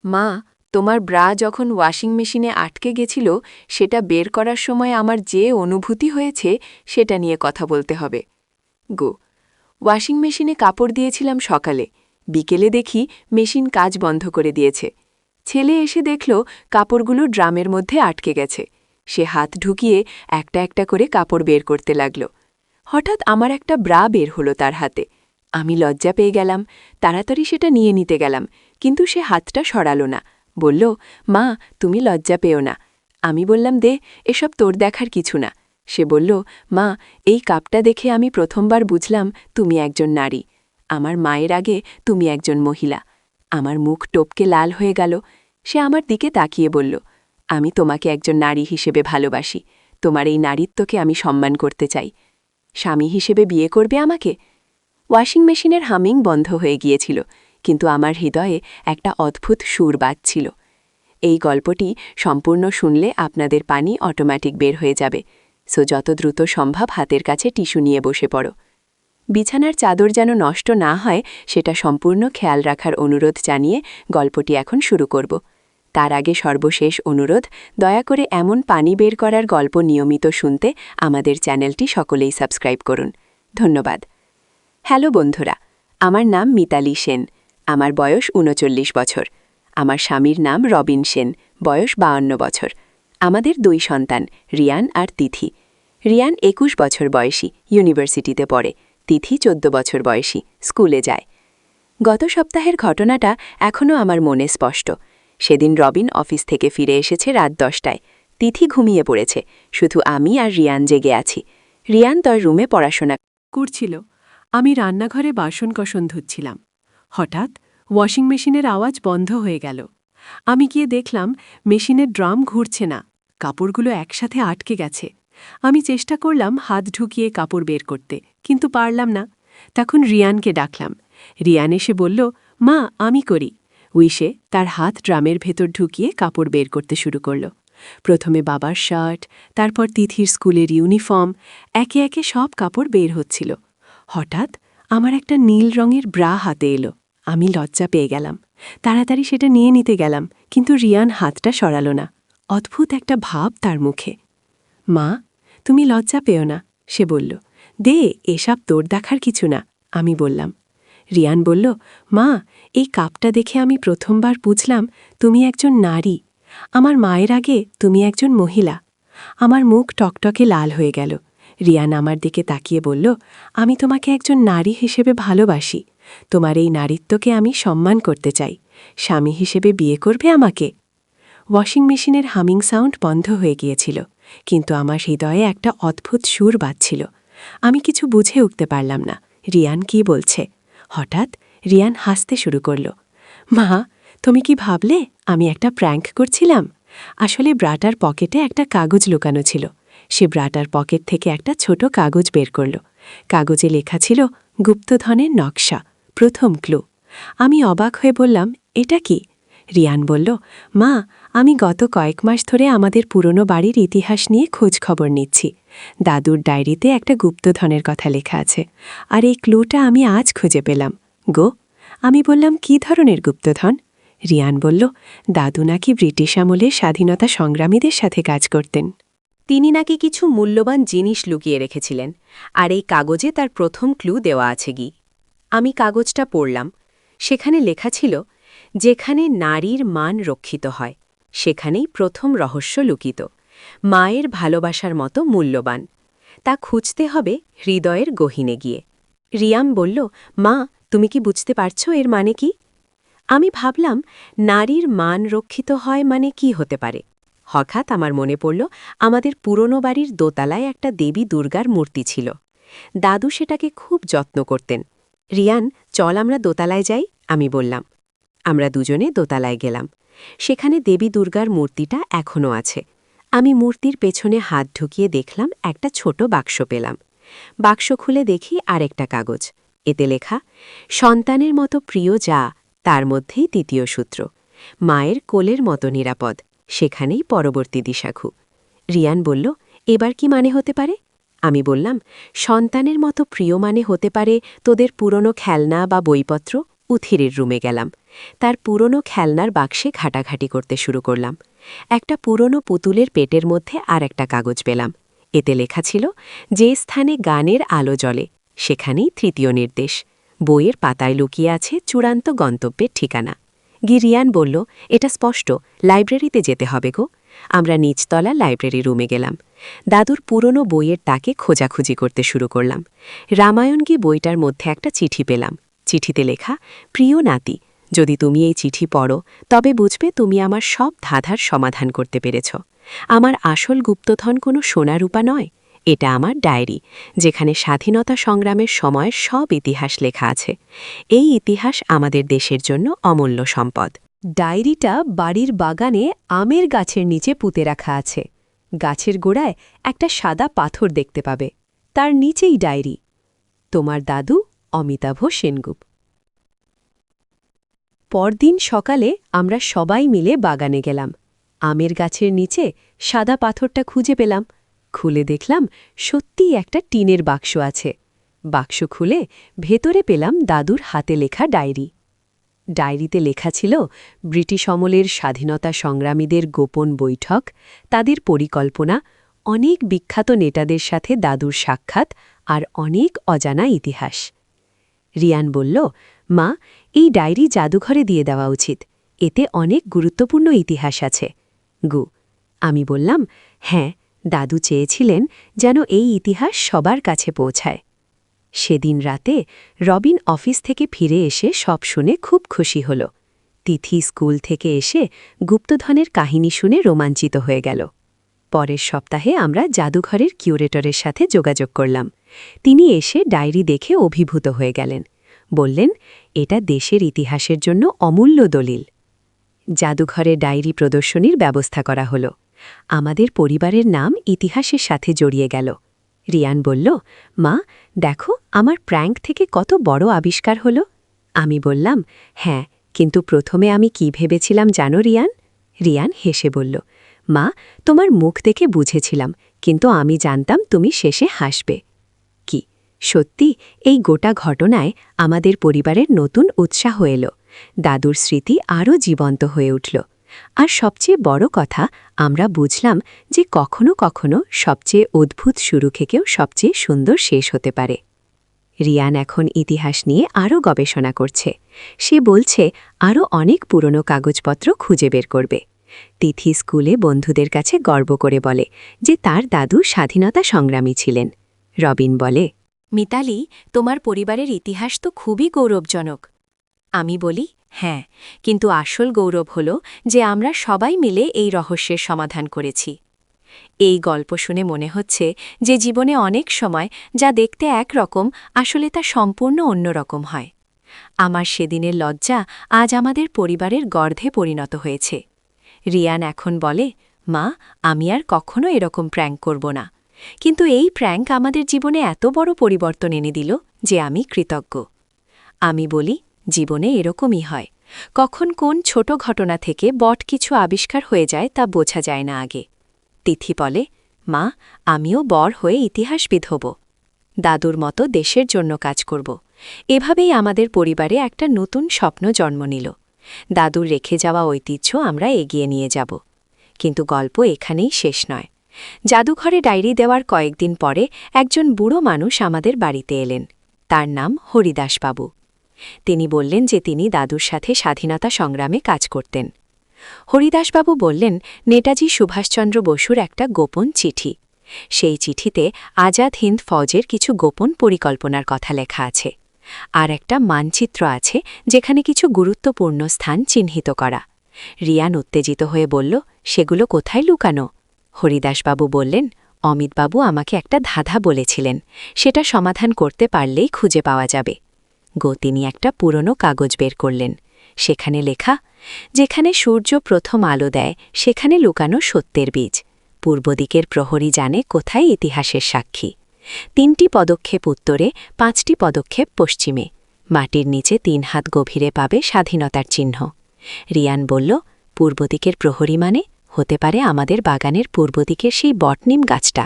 মা, তোমার ব্রা যখন ওয়াশিং মেশিনে আটকে গেছিল সেটা বের করার সময় আমার যে অনুভূতি হয়েছে সেটা নিয়ে কথা বলতে হবে। গো ওয়াশিং মেশিনে কাপড় দিয়েছিলাম সকালে, বিকেলে দেখি মেশিন কাজ বন্ধ করে দিয়েছে। ছেলে এসে দেখল কাপড়গুলো ড্রামের মধ্যে আটকে গেছে। সে হাত ঢুকিয়ে একটা একটা করে কাপড় বের করতে লাগল। হঠাৎ আমার একটা ব্রা বের হলো তার হাতে। আমি লজ্জা পেয়ে গেলাম, তাড়াতাড়ি সেটা নিয়ে নিতে গেলাম, কিন্তু সে হাতটা সরালো না। বলল, মা, তুমি লজ্জা পেও না। আমি বললাম, দে, এসব তোর দেখার কিছু না। সে বলল, মা, এই কাপটা দেখে আমি প্রথমবার বুঝলাম তুমি একজন নারী। আমার মায়ের আগে তুমি একজন মহিলা। আমার মুখ টপকে লাল হয়ে গেল। সে আমার দিকে তাকিয়ে বলল, আমি তোমাকে একজন নারী হিসেবে ভালোবাসি। তোমার এই নারীত্বকে আমি সম্মান করতে চাই। স্বামী হিসেবে বিয়ে করবে আমাকে? ওয়াশিং মেশিনের হামিং বন্ধ হয়ে গিয়েছিল, কিন্তু আমার হৃদয়ে একটা অদ্ভুত সুর বাজছিল। এই গল্পটি সম্পূর্ণ শুনলে আপনাদের পানি অটোমেটিক বের হয়ে যাবে। সো যত দ্রুত সম্ভব হাতের কাছে টিস্যু নিয়ে বসে পড়ো। বিছানার চাদর যেন নষ্ট না হয় সেটা সম্পূর্ণ খেয়াল রাখার অনুরোধ জানিয়ে গল্পটি এখন শুরু করব। তার আগে সর্বশেষ অনুরোধ, দয়া করে এমন পানি বের করার গল্প নিয়মিত শুনতে আমাদের চ্যানেলটি সকলেই সাবস্ক্রাইব করুন। ধন্যবাদ। হ্যালো বন্ধুরা, আমার নাম মিতালি সেন। আমার বয়স ৩৯ বছর। আমার স্বামীর নাম রবিন সেন, বয়স ৫২ বছর। আমাদের ২ সন্তান, রিয়ান আর তিথি। রিয়ান ২১ বছর বয়সী, ইউনিভার্সিটিতে পড়ে। তিথি ১৪ বছর বয়সী, স্কুলে যায়। গত সপ্তাহের ঘটনাটা এখনও আমার মনে স্পষ্ট। সেদিন রবিন অফিস থেকে ফিরে এসেছে রাত ১০টায়। তিথি ঘুমিয়ে পড়েছে, শুধু আমি আর রিয়ান জেগে আছি। রিয়ান তার রুমে পড়াশোনা করছিল। আমি রান্নাঘরে বাসনকসন ধুচ্ছিলাম। হঠাৎ ওয়াশিং মেশিনের আওয়াজ বন্ধ হয়ে গেল। আমি গিয়ে দেখলাম মেশিনের ড্রাম ঘুরছে না, কাপড়গুলো একসাথে আটকে গেছে। আমি চেষ্টা করলাম হাত ঢুকিয়ে কাপড় বের করতে, কিন্তু পারলাম না। তখন রিয়ানকে ডাকলাম। রিয়ান এসে বলল, মা, আমি করি। উইসে তার হাত ড্রামের ভেতর ঢুকিয়ে কাপড় বের করতে শুরু করল। প্রথমে বাবার শার্ট, তারপর তিথির স্কুলের ইউনিফর্ম, একে একে সব কাপড় বের হচ্ছিল। হঠাৎ আমার একটা নীল রঙের ব্রা হাতে এলো। আমি লজ্জা পেয়ে গেলাম। তাড়াতাড়ি সেটা নিয়ে নিতে গেলাম, কিন্তু রিয়ান হাতটা সরালো না। অদ্ভুত একটা ভাব তার মুখে। মা, তুমি লজ্জা পেও না, সে বলল। দে, এসব তোর দেখার কিছু না, আমি বললাম। রিয়ান বলল, মা, এই কাপটা দেখে আমি প্রথমবার বুঝলাম তুমি একজন নারী। আমার মায়ের আগে তুমি একজন মহিলা। আমার মুখ টকটকে লাল হয়ে গেল। রিয়ান আমার দিকে তাকিয়ে বলল, আমি তোমাকে একজন নারী হিসেবে ভালোবাসি। তোমার এই নারীত্বকে আমি সম্মান করতে চাই। স্বামী হিসেবে বিয়ে করবে আমাকে? ওয়াশিং মেশিনের হামিং সাউন্ড বন্ধ হয়ে গিয়েছিল, কিন্তু আমার হৃদয়ে একটা অদ্ভুত সুর বাজছিল। আমি কিছু বুঝে উঠতে পারলাম না রিয়ান কি বলছে। হঠাৎ রিয়ান হাসতে শুরু করল। মা, তুমি কি ভাবলে আমি একটা প্র্যাঙ্ক করছিলাম? আসলে ব্রাটার পকেটে একটা কাগজ লুকানো ছিল। সে ব্রাটার পকেট থেকে একটা ছোট কাগজ বের করল। কাগজে লেখা ছিল গুপ্তধনের নকশা, প্রথম ক্লু। আমি অবাক হয়ে বললাম, এটা কি? রিয়ান বলল, মা, আমি গত কয়েক মাস ধরে আমাদের পুরনো বাড়ির ইতিহাস নিয়ে খোঁজ খবর নিচ্ছি। দাদুর ডায়েরিতে একটা গুপ্তধনের কথা লেখা আছে, আর এই ক্লুটা আমি আজ খুঁজে পেলাম। গো, আমি বললাম, কি ধরনের গুপ্তধন? রিয়ান বলল, দাদু নাকি ব্রিটিশ আমলে স্বাধীনতা সংগ্রামীদের সাথে কাজ করতেন। তিনি নাকি কিছু মূল্যবান জিনিস লুকিয়ে রেখেছিলেন, আর এই কাগজে তার প্রথম ক্লু দেওয়া আছে। আমি কাগজটা পড়লাম। সেখানে লেখা ছিল, যেখানে নারীর মান রক্ষিত হয় সেখানেই প্রথম রহস্য লুকিত, মায়ের ভালোবাসার মতো মূল্যবান। তা খুঁজতে হবে হৃদয়ের গহীনে গিয়ে। রিয়াম বলল, মা, তুমি কি বুঝতে পারছো এর মানে কি? আমি ভাবলাম, নারীর মান রক্ষিত হয় মানে কি হতে পারে। হঠাৎ আমার মনে পড়ল, আমাদের পুরনো বাড়ির দোতলায় একটা দেবী দুর্গার মূর্তি ছিল। দাদু সেটাকে খুব যত্ন করতেন। রিয়ান, চল আমরা দোতলায় যাই, আমি বললাম। আমরা দুজনে দোতলায় গেলাম। সেখানে দেবী দুর্গার মূর্তিটা এখনও আছে। আমি মূর্তির পেছনে হাত ঢুকিয়ে দেখলাম একটা ছোট বাক্স পেলাম। বাক্স খুলে দেখি আরেকটা কাগজ। এতে লেখা, সন্তানের মতো প্রিয় যা, তার মধ্যেই তৃতীয় সূত্র। মায়ের কোলের মতো নিরাপদ, সেখানেই পরবর্তী দিশাখু। রিয়ান বলল, এবার কি মানে হতে পারে? আমি বললাম, সন্তানের মতো প্রিয় মানে হতে পারে তোদের পুরনো খেলনা বা বইপত্র। উথিরের রুমে গেলাম। তার পুরনো খেলনার বাক্সে ঘাটাঘাটি করতে শুরু করলাম। একটা পুরনো পুতুলের পেটের মধ্যে আর একটা কাগজ পেলাম। এতে লেখা ছিল, যে স্থানে গানের আলো জ্বলে সেখানেই তৃতীয় নির্দেশ। বইয়ের পাতায় লুকিয়ে আছে চূড়ান্ত গন্তব্যের ঠিকানা। রিয়ান বলল, এটা স্পষ্ট, লাইব্রেরিতে যেতে হবে গো। আমরা নিচতলা লাইব্রেরি রুমে গেলাম। দাদুর পুরনো বইয়ের তাকে খোঁজাখুঁজি করতে শুরু করলাম। রামায়ণগী বইটার মধ্যে একটা চিঠি পেলাম। চিঠিতে লেখা, প্রিয় নাতি, যদি তুমি এই চিঠি পড়ো তবে বুঝবে তুমি আমার সব ধাঁধার সমাধান করতে পেরেছ। আমার আসল গুপ্তধন কোনো সোনারূপা নয়, এটা আমার ডায়েরি, যেখানে স্বাধীনতা সংগ্রামের সময়ের সব ইতিহাস লেখা আছে। এই ইতিহাস আমাদের দেশের জন্য অমূল্য সম্পদ। ডায়েরিটা বাড়ির বাগানে আমের গাছের নিচে পুঁতে রাখা আছে। গাছের গোড়ায় একটা সাদা পাথর দেখতে পাবে, তার নিচেই ডায়েরি। তোমার দাদু অমিতাভ সেনগুপ্ত। পরদিন সকালে আমরা সবাই মিলে বাগানে গেলাম। আমের গাছের নিচে সাদা পাথরটা খুঁজে পেলাম। খুলে দেখলাম সত্যিই একটা টিনের বাক্স আছে। বাক্স খুলে ভেতরে পেলাম দাদুর হাতে লেখা ডায়েরি। ডায়েরিতে লেখা ছিল ব্রিটিশ আমলের স্বাধীনতা সংগ্রামীদের গোপন বৈঠক, তাদের পরিকল্পনা, অনেক বিখ্যাত নেতাদের সাথে দাদুর সাক্ষাৎ আর অনেক অজানা ইতিহাস। রিয়ান বলল, মা, এই ডায়েরি জাদুঘরে দিয়ে দেওয়া উচিত, এতে অনেক গুরুত্বপূর্ণ ইতিহাস আছে। আমি বললাম, হ্যাঁ, দাদু চেয়েছিলেন যেন এই ইতিহাস সবার কাছে পৌঁছায়। সেদিন রাতে রবিন অফিস থেকে ফিরে এসে সব শুনে খুব খুশি হল। তিথি স্কুল থেকে এসে গুপ্তধনের কাহিনী শুনে রোমাঞ্চিত হয়ে গেল। পরের সপ্তাহে আমরা জাদুঘরের কিউরেটরের সাথে যোগাযোগ করলাম। তিনি এসে ডায়েরি দেখে অভিভূত হয়ে গেলেন। বললেন, এটা দেশের ইতিহাসের জন্য অমূল্য দলিল। জাদুঘরে ডায়েরি প্রদর্শনীর ব্যবস্থা করা হল। আমাদের পরিবারের নাম ইতিহাসের সাথে জড়িয়ে গেল। রিয়ান বলল, মা, দেখো আমার প্র্যাঙ্ক থেকে কত বড় আবিষ্কার হল। আমি বললাম, হ্যাঁ, কিন্তু প্রথমে আমি কি ভেবেছিলাম জানো রিয়ান? রিয়ান হেসে বলল, মা, তোমার মুখ দেখে বুঝেছিলাম, কিন্তু আমি জানতাম তুমি শেষে হাসবে। কি সত্যি, এই গোটা ঘটনায় আমাদের পরিবারের নতুন উৎসাহ এলো। দাদুর স্মৃতি আরও জীবন্ত হয়ে উঠল। আর সবচেয়ে বড় কথা, আমরা বুঝলাম যে কখনো কখনো সবচেয়ে অদ্ভুত শুরু থেকেও সবচেয়ে সুন্দর শেষ হতে পারে। রিয়ান এখন ইতিহাস নিয়ে আরও গবেষণা করছে। সে বলছে আরও অনেক পুরনো কাগজপত্র খুঁজে বের করবে। তিথি স্কুলে বন্ধুদের কাছে গর্ব করে বলে যে তার দাদু স্বাধীনতা সংগ্রামী ছিলেন। রবিন বলে, মিতালি, তোমার পরিবারের ইতিহাস তো খুবই গৌরবজনক। আমি বলি, হ্যাঁ, কিন্তু আসল গৌরব হল যে আমরা সবাই মিলে এই রহস্যের সমাধান করেছি। এই গল্প শুনে মনে হচ্ছে যে জীবনে অনেক সময় যা দেখতে একরকম আসলে তা সম্পূর্ণ অন্যরকম হয়। আমার সেদিনের লজ্জা আজ আমাদের পরিবারের গর্ধে পরিণত হয়েছে। রিয়ান এখন বলে, মা, আমি আর কখনো এরকম প্র্যাঙ্ক করব না। কিন্তু এই প্র্যাঙ্ক আমাদের জীবনে এত বড় পরিবর্তন এনে দিল যে আমি কৃতজ্ঞ। আমি বলি, জীবনে এরকমই হয়, কখন কোন ছোট ঘটনা থেকে বট কিছু আবিষ্কার হয়ে যায় তা বোঝা যায় না আগে। তিথি বলে, মা, আমিও বড় হয়ে ইতিহাসবিদ হব, দাদুর মতো দেশের জন্য কাজ করব। এভাবেই আমাদের পরিবারে একটা নতুন স্বপ্ন জন্ম নিল। দাদুর রেখে যাওয়া ঐতিহ্য আমরা এগিয়ে নিয়ে যাব। কিন্তু গল্প এখানেই শেষ নয়। জাদুঘরে ডায়েরি দেওয়ার কয়েকদিন পরে একজন বুড়ো মানুষ আমাদের বাড়িতে এলেন। তার নাম হরিদাসবাবু। তিনি বললেন যে তিনি দাদুর সাথে স্বাধীনতা সংগ্রামে কাজ করতেন। হরিদাসবাবু বললেন, নেতাজি সুভাষচন্দ্র বসুর একটা গোপন চিঠি। সেই চিঠিতে আজাদ হিন্দ ফৌজের কিছু গোপন পরিকল্পনার কথা লেখা আছে। আর একটা মানচিত্র আছে যেখানে কিছু গুরুত্বপূর্ণ স্থান চিহ্নিত করা। রিয়ান উত্তেজিত হয়ে বলল, সেগুলো কোথায় লুকানো? হরিদাসবাবু বললেন, অমিতবাবু আমাকে একটা ধাঁধা বলেছিলেন, সেটা সমাধান করতে পারলেই খুঁজে পাওয়া যাবে। তিনি একটা পুরনো কাগজ বের করলেন। সেখানে লেখা, যেখানে সূর্য প্রথম আলো দেয় সেখানে লুকানো সত্যের বীজ। পূর্ব দিকের প্রহরী জানে কোথায় ইতিহাসের সাক্ষী। 3টি পদক্ষেপ উত্তরে, 5টি পদক্ষেপ পশ্চিমে। মাটির নিচে 3 হাত গভীরে পাবে স্বাধীনতার চিহ্ন। রিয়ান বলল, পূর্ব দিকের প্রহরী মানে হতে পারে আমাদের বাগানের পূর্ব দিকের সেই বটনিম গাছটা।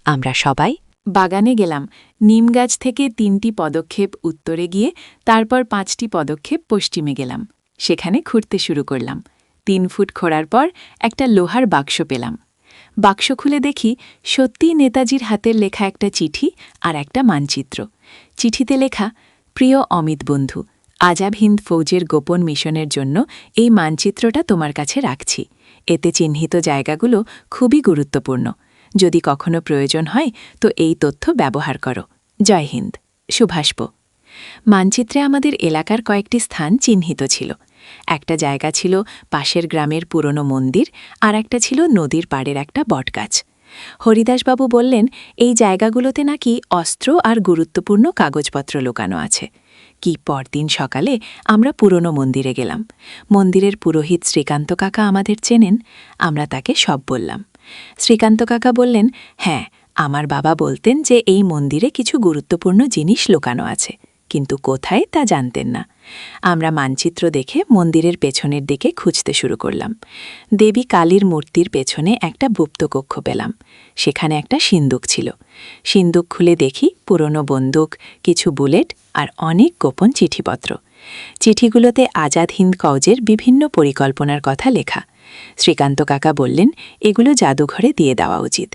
আমরা সবাই বাগানে গেলাম। নিম গাছ থেকে 3টি পদক্ষেপ উত্তরে গিয়ে তারপর 5টি পদক্ষেপ পশ্চিমে গেলাম। সেখানে খুঁড়তে শুরু করলাম 3 ফুট খোঁড়ার পর একটা লোহার বাক্স পেলাম। বাক্স খুলে দেখি সত্যিই নেতাজির হাতের লেখা একটা চিঠি আর একটা মানচিত্র। চিঠিতে লেখা, প্রিয় অমিত বন্ধু, আজাব হিন্দ ফৌজের গোপন মিশনের জন্য এই মানচিত্রটা তোমার কাছে রাখছি। এতে চিহ্নিত জায়গাগুলো খুবই গুরুত্বপূর্ণ। যদি কখনো প্রয়োজন হয় তো এই তথ্য ব্যবহার করো। জয় হিন্দ, শুভাষ্প। মানচিত্রে আমাদের এলাকার কয়েকটি স্থান চিহ্নিত ছিল। একটা জায়গা ছিল পাশের গ্রামের পুরনো মন্দির, আর একটা ছিল নদীর পাড়ের একটা বটগাছ। হরিদাসবাবু বললেন এই জায়গাগুলোতে নাকি অস্ত্র আর গুরুত্বপূর্ণ কাগজপত্র লুকানো আছে। কি পরদিন সকালে আমরা পুরনো মন্দিরে গেলাম। মন্দিরের পুরোহিত শ্রীকান্ত কাকা আমাদের চেনেন। আমরা তাকে সব বললাম। শ্রীকান্ত কাকা বললেন, হ্যাঁ, আমার বাবা বলতেন যে এই মন্দিরে কিছু গুরুত্বপূর্ণ জিনিস লুকানো আছে, কিন্তু কোথায় তা জানতেন না। আমরা মানচিত্র দেখে মন্দিরের পেছনের দিকে খুঁজতে শুরু করলাম। দেবী কালীর মূর্তির পেছনে একটা গুপ্তকক্ষ পেলাম। সেখানে একটা সিন্দুক ছিল। সিন্দুক খুলে দেখি পুরনো বন্দুক, কিছু বুলেট আর অনেক গোপন চিঠিপত্র। চিঠিগুলোতে আজাদ হিন্দ ফৌজের বিভিন্ন পরিকল্পনার কথা লেখা। শ্রীকান্ত কাকা বললেন এগুলো জাদুঘরে দিয়ে দেওয়া উচিত।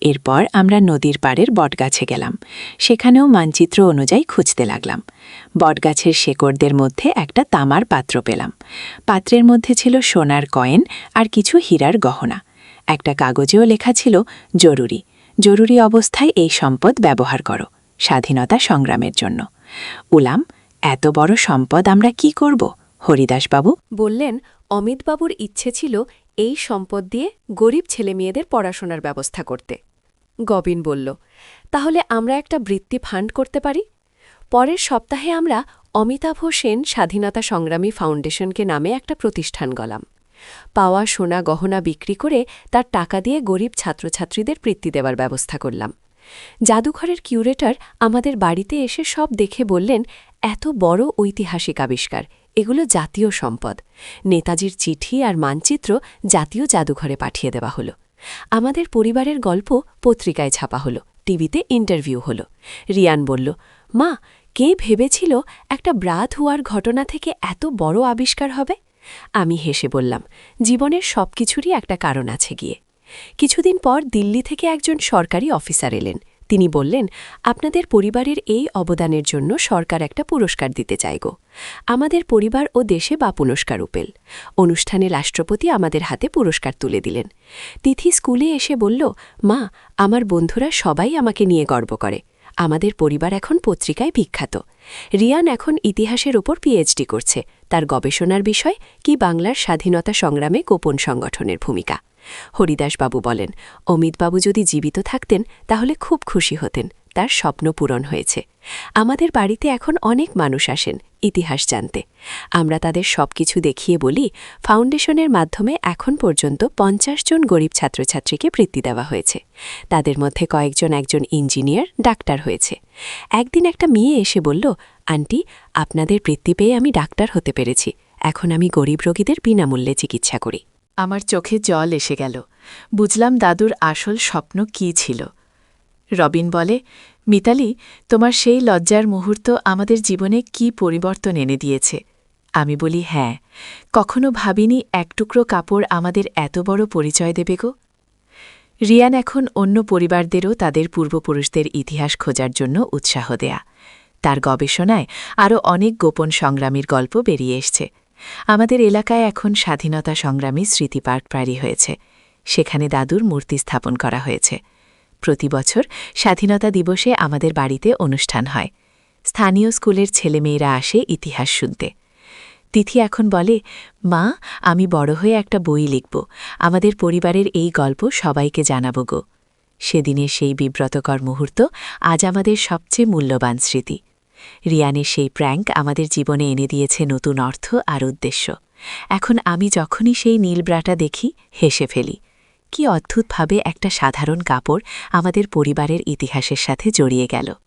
এরপর আমরা নদীর পাড়ের বটগাছে গেলাম। সেখানেও মানচিত্র অনুযায়ী খুঁজতে লাগলাম। বটগাছের শেকড়দের মধ্যে একটা তামার পাত্র পেলাম। পাত্রের মধ্যে ছিল সোনার কয়েন আর কিছু হীরার গহনা। একটা কাগজেও লেখা ছিল, জরুরি জরুরি অবস্থায় এই সম্পদ ব্যবহার করো, স্বাধীনতা সংগ্রামের জন্য। উলাম, এত বড় সম্পদ আমরা কি করব? হরিদাসবাবু বললেন, অমিতবাবুর ইচ্ছে ছিল এই সম্পদ দিয়ে গরিব ছেলেমেয়েদের পড়াশোনার ব্যবস্থা করতে। গবিন বলল, তাহলে আমরা একটা বৃত্তি ফান্ড করতে পারি। পরের সপ্তাহে আমরা অমিতাভ সেন স্বাধীনতা সংগ্রামী ফাউন্ডেশনকে নামে একটা প্রতিষ্ঠান গলাম। পাওয়া সোনা গহনা বিক্রি করে তার টাকা দিয়ে গরিব ছাত্রছাত্রীদের বৃত্তি দেওয়ার ব্যবস্থা করলাম। জাদুঘরের কিউরেটর আমাদের বাড়িতে এসে সব দেখে বললেন, এত বড় ঐতিহাসিক আবিষ্কার, এগুলো জাতীয় সম্পদ। নেতাজির চিঠি আর মানচিত্র জাতীয় জাদুঘরে পাঠিয়ে দেওয়া হলো। আমাদের পরিবারের গল্প পত্রিকায় ছাপা হলো, টিভিতে ইন্টারভিউ হলো। রিয়ান বলল, মা, কে ভেবেছিল একটা ব্রাত হওয়ার ঘটনা থেকে এত বড় আবিষ্কার হবে? আমি হেসে বললাম, জীবনের সবকিছুরই একটা কারণ আছে গিয়ে। কিছুদিন পর দিল্লি থেকে একজন সরকারি অফিসার এলেন। তিনি বললেন, আপনাদের পরিবারের এই অবদানের জন্য সরকার একটা পুরস্কার দিতে চাইগ। আমাদের পরিবার ও দেশে বা পুরস্কার উপেল। অনুষ্ঠানে রাষ্ট্রপতি আমাদের হাতে পুরস্কার তুলে দিলেন। তিথি স্কুলে এসে বলল, মা, আমার বন্ধুরা সবাই আমাকে নিয়ে গর্ব করে। আমাদের পরিবার এখন পত্রিকায় বিখ্যাত। রিয়ান এখন ইতিহাসের ওপর পিএইচডি করছে। তার গবেষণার বিষয় কি বাংলার স্বাধীনতা সংগ্রামে গোপন সংগঠনের ভূমিকা। হরিদাসবাবু বলেন, অমিতবাবু যদি জীবিত থাকতেন তাহলে খুব খুশি হতেন, তার স্বপ্ন পূরণ হয়েছে। আমাদের বাড়িতে এখন অনেক মানুষ আসেন ইতিহাস জানতে। আমরা তাদের সবকিছু দেখিয়ে বলি, ফাউন্ডেশনের মাধ্যমে এখন পর্যন্ত 50 জন গরিব ছাত্রছাত্রীকে বৃত্তি দেওয়া হয়েছে। তাদের মধ্যে কয়েকজন একজন ইঞ্জিনিয়ার, ডাক্তার হয়েছে। একদিন একটা মেয়ে এসে বলল, আন্টি, আপনাদের বৃত্তি পেয়ে আমি ডাক্তার হতে পেরেছি। এখন আমি গরিব রোগীদের বিনামূল্যে চিকিৎসা করি। আমার চোখে জল এসে গেল। বুঝলাম দাদুর আসল স্বপ্ন কী ছিল। রবিন বলে, মিতালি, তোমার সেই লজ্জার মুহূর্ত আমাদের জীবনে কি পরিবর্তন এনে দিয়েছে। আমি বলি, হ্যাঁ, কখনো ভাবিনি এক টুকরো কাপড় আমাদের এত বড় পরিচয় দেবে গো। রিয়ান এখন অন্য পরিবারদেরও তাদের পূর্বপুরুষদের ইতিহাস খোঁজার জন্য উৎসাহ দেয়া। তার গবেষণায় আরও অনেক গোপন সংগ্রামীর গল্প বেরিয়ে এসছে। আমাদের এলাকায় এখন স্বাধীনতা সংগ্রামী স্মৃতি পার্ক তৈরি হয়েছে। সেখানে দাদুর মূর্তি স্থাপন করা হয়েছে। প্রতি বছর স্বাধীনতা দিবসে আমাদের বাড়িতে অনুষ্ঠান হয়। স্থানীয় স্কুলের ছেলেমেয়েরা আসে ইতিহাস শুনতে। তিথি এখন বলে, মা, আমি বড় হয়ে একটা বই লিখব, আমাদের পরিবারের এই গল্প সবাইকে জানাব গো। সেদিনের সেই বিব্রতকর মুহূর্ত আজ আমাদের সবচেয়ে মূল্যবান স্মৃতি। রিয়ানের সেই প্র্যাঙ্ক আমাদের জীবনে এনে দিয়েছে নতুন অর্থ আর উদ্দেশ্য। এখন আমি যখনই সেই নীল ব্রাটা দেখি হেসে ফেলি। কি অদ্ভুতভাবে একটা সাধারণ কাপড় আমাদের পরিবারের ইতিহাসের সাথে জড়িয়ে গেল।